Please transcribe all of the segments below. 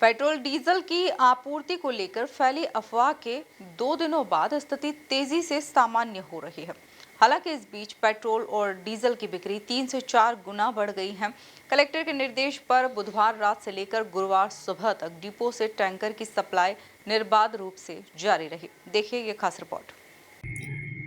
Petrol diesel की आपूर्ति को लेकर फैली अफवाह के 2 दिनों बाद स्थिति तेजी से सामान्य हो रही है। हालांकि इस बीच पेट्रोल और डीजल की बिक्री 3 से 4 गुना बढ़ गई है। कलेक्टर के निर्देश पर बुधवार रात से लेकर गुरुवार सुबह तक डिपो से टैंकर की सप्लाई निर्बाध रूप से जारी रही। देखिए ये खास रिपोर्ट।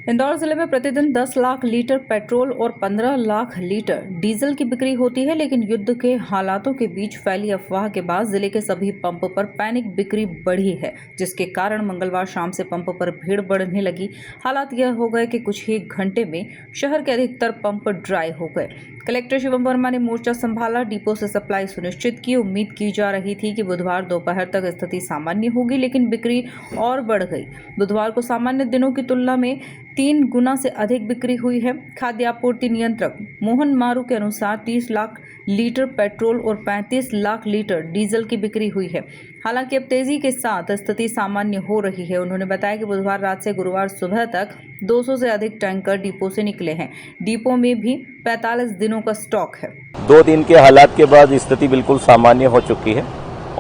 इंदौर जिले में प्रतिदिन 10 लाख लीटर पेट्रोल और 15 लाख लीटर डीजल की बिक्री होती है, लेकिन युद्ध के हालातों के बीच फैली अफवाह के बाद जिले के सभी पंप पर पैनिक बिक्री बढ़ी है, जिसके कारण मंगलवार शाम से पंप पर भीड़ बढ़ने लगी। हालात यह हो गए कि कुछ ही घंटे में शहर के अधिकतर पंप ड्राई हो गए। कलेक्टर शिवम वर्मा ने मोर्चा संभाला, डिपो से सप्लाई सुनिश्चित की। उम्मीद की जा रही थी कि बुधवार दोपहर तक स्थिति सामान्य होगी, लेकिन बिक्री और बढ़ गई। बुधवार को सामान्य दिनों की तुलना में 3 गुना से अधिक बिक्री हुई है। खाद्य आपूर्ति नियंत्रक मोहन मारू के अनुसार 30 लाख लीटर पेट्रोल और 35 लाख लीटर डीजल की बिक्री हुई है। हालांकि अब तेजी के साथ स्थिति सामान्य हो रही है। उन्होंने बताया कि बुधवार रात से गुरुवार सुबह तक 200 से अधिक टैंकर डिपो से निकले हैं। डिपो में भी 45 दिनों का स्टॉक है। 2 दिन के हालात के बाद स्थिति बिल्कुल सामान्य हो चुकी है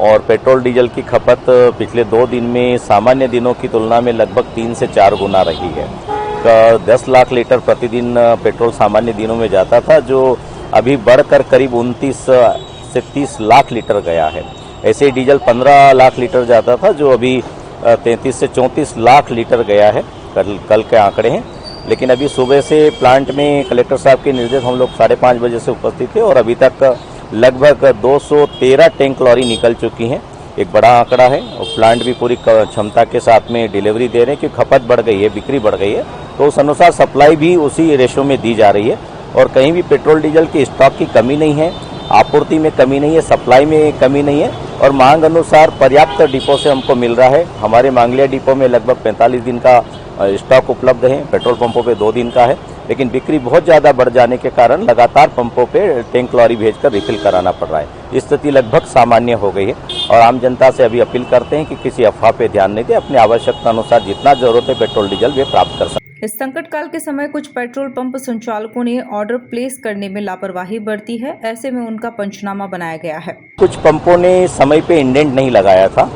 और पेट्रोल डीजल की खपत पिछले 2 दिन में सामान्य दिनों की तुलना में लगभग 3 से 4 गुना रही है। 10 लाख लीटर प्रतिदिन पेट्रोल सामान्य दिनों में जाता था, जो अभी बढ़कर करीब 29 से 30 लाख लीटर गया है। ऐसे ही डीजल 15 लाख लीटर जाता था, जो अभी 33 से 34 लाख लीटर गया है। कल के आंकड़े हैं, लेकिन अभी सुबह से प्लांट में कलेक्टर साहब के निर्देश हम लोग 5:30 बजे से उपस्थित थे और अभी तक लगभग 213 टैंक लॉरी निकल चुकी हैं। एक बड़ा आंकड़ा है और प्लांट भी पूरी क्षमता के साथ में डिलीवरी दे रहे हैं, क्योंकि खपत बढ़ गई है, बिक्री बढ़ गई है, तो उस अनुसार सप्लाई भी उसी रेशो में दी जा रही है और कहीं भी पेट्रोल डीजल की स्टॉक की कमी नहीं है, आपूर्ति में कमी नहीं है, सप्लाई में कमी नहीं है और मांग अनुसार पर्याप्त डिपो से हमको मिल रहा है। हमारे मांगलिया डिपो में लगभग 45 दिन का स्टॉक उपलब्ध है, पेट्रोल पंपों पे 2 दिन का है, लेकिन बिक्री बहुत ज़्यादा बढ़ जाने के कारण लगातार पंपों पे टैंक लॉरी भेजकर रिफिल कराना पड़ रहा है। स्थिति लगभग सामान्य हो गई है और आम जनता से अभी अपील करते हैं कि किसी अफवाह पे ध्यान नहीं दे, अपनी आवश्यकता अनुसार जितना जरूरत है पेट्रोल डीजल वे प्राप्त कर सकते। इस संकट काल के समय कुछ पेट्रोल पंप संचालकों ने ऑर्डर प्लेस करने में लापरवाही बरती है। ऐसे में उनका पंचनामा बनाया गया है। कुछ पंपों ने समय पे इंडेंट नहीं लगाया था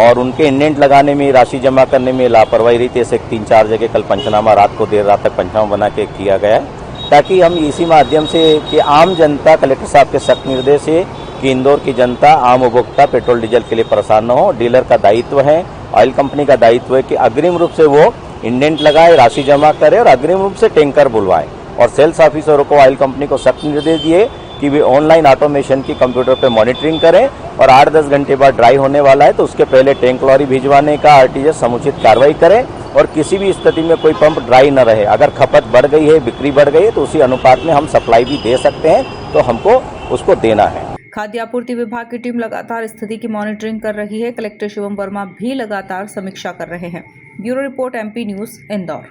और उनके इंडेंट लगाने में, राशि जमा करने में लापरवाही रही थी। ऐसे 3-4 जगह कल पंचनामा रात को देर रात तक पंचनामा बना के किया गया है, ताकि हम इसी माध्यम से कि आम जनता, कलेक्टर साहब के सख्त निर्देश है कि इंदौर की जनता, आम उपभोक्ता पेट्रोल डीजल के लिए परेशान न हो। डीलर का दायित्व है, ऑयल कंपनी का दायित्व है कि अग्रिम रूप से वो इंडेंट लगाए, राशि जमा करे और अग्रिम रूप से टैंकर बुलवाए। और सेल्स ऑफिसरों को, ऑयल कंपनी को सख्त निर्देश दिए कि वे ऑनलाइन ऑटोमेशन की कंप्यूटर पे मॉनिटरिंग करें और 8-10 घंटे बाद ड्राई होने वाला है तो उसके पहले टैंक लॉरी भिजवाने का आरटीजीएस समुचित कार्रवाई करें और किसी भी स्थिति में कोई पंप ड्राई न रहे। अगर खपत बढ़ गई है, बिक्री बढ़ गई है तो उसी अनुपात में हम सप्लाई भी दे सकते हैं, तो हमको उसको देना है। खाद्य आपूर्ति विभाग की टीम लगातार स्थिति की मॉनिटरिंग कर रही है। कलेक्टर शिवम वर्मा भी लगातार समीक्षा कर रहे हैं। Bureau report, MP news, Indore.